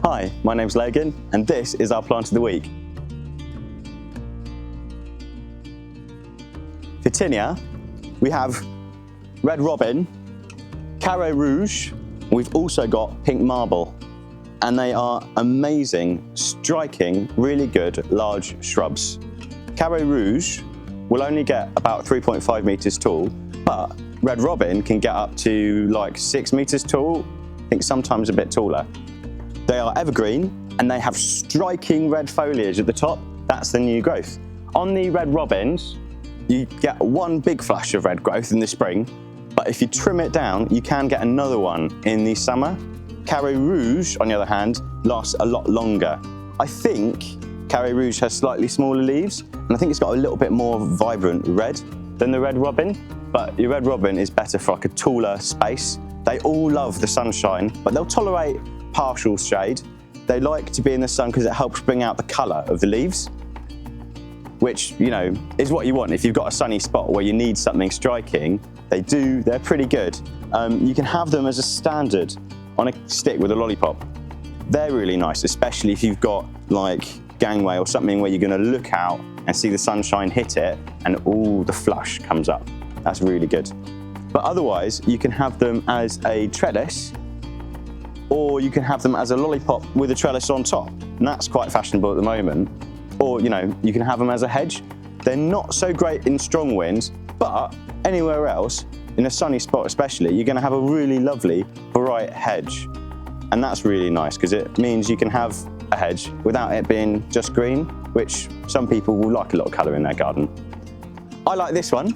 Hi, my name's Logan and this is our plant of the week. Photinia, we have red robin, carré rouge, we've also got pink marble, and they are amazing, striking, really good large shrubs. Carré rouge will only get about 3.5 meters tall, but red robin can get up to like 6 meters tall, I think sometimes a bit taller. They are evergreen and they have striking red foliage at the top. That's the new growth. On the red robins, you get one big flush of red growth in the spring, but if you trim it down, you can get another one in the summer. Carré rouge, on the other hand, lasts a lot longer. I think Carré rouge has slightly smaller leaves, and I think it's got a little bit more vibrant red than the red robin, but your red robin is better for like a taller space. They all love the sunshine, but they'll tolerate partial shade. They like to be in the sun because it helps bring out the colour of the leaves, which, you know, is what you want. If you've got a sunny spot where you need something striking, they're pretty good. You can have them as a standard on a stick with a lollipop. They're really nice, especially if you've got like gangway or something where you're going to look out and see the sunshine hit it and all the flush comes up. That's really good. But otherwise, you can have them as a trellis, or you can have them as a lollipop with a trellis on top, and that's quite fashionable at the moment. Or, you know, you can have them as a hedge. They're not so great in strong winds, but anywhere else, in a sunny spot especially, you're going to have a really lovely bright hedge. And that's really nice because it means you can have a hedge without it being just green, which some people will like a lot of colour in their garden. I like this one,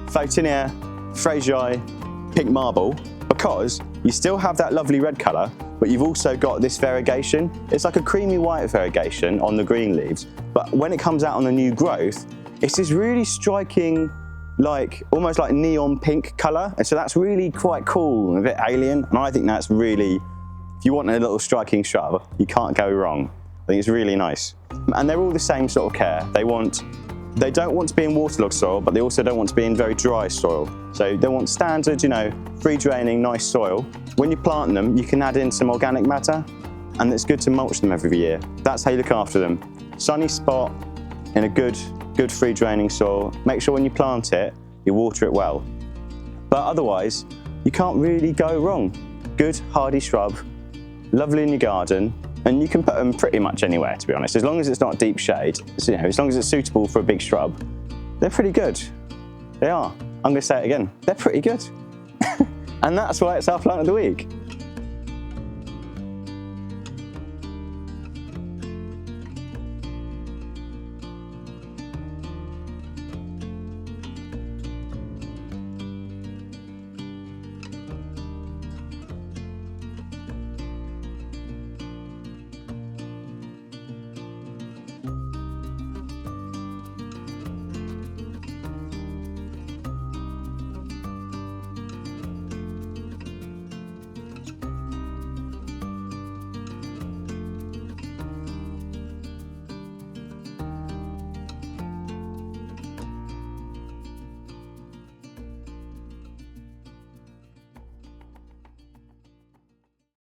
Photinia Fraseri pink marble, because you still have that lovely red colour, but you've also got this variegation. It's like a creamy white variegation on the green leaves, but when it comes out on the new growth, it's this really striking, like almost like neon pink colour, and so that's really quite cool and a bit alien, and I think that's really, if you want a little striking shrub, you can't go wrong. I think it's really nice. And they're all the same sort of care. They don't want to be in waterlogged soil, but they also don't want to be in very dry soil. So they want standard, you know, free draining, nice soil. When you plant them, you can add in some organic matter, and it's good to mulch them every year. That's how you look after them. Sunny spot in a good free draining soil. Make sure when you plant it, you water it well. But otherwise, you can't really go wrong. Good hardy shrub, lovely in your garden, and you can put them pretty much anywhere, to be honest. As long as it's not deep shade, so, you know, as long as it's suitable for a big shrub, they're pretty good. They are. I'm going to say it again. They're pretty good. And that's why it's our plant of the week.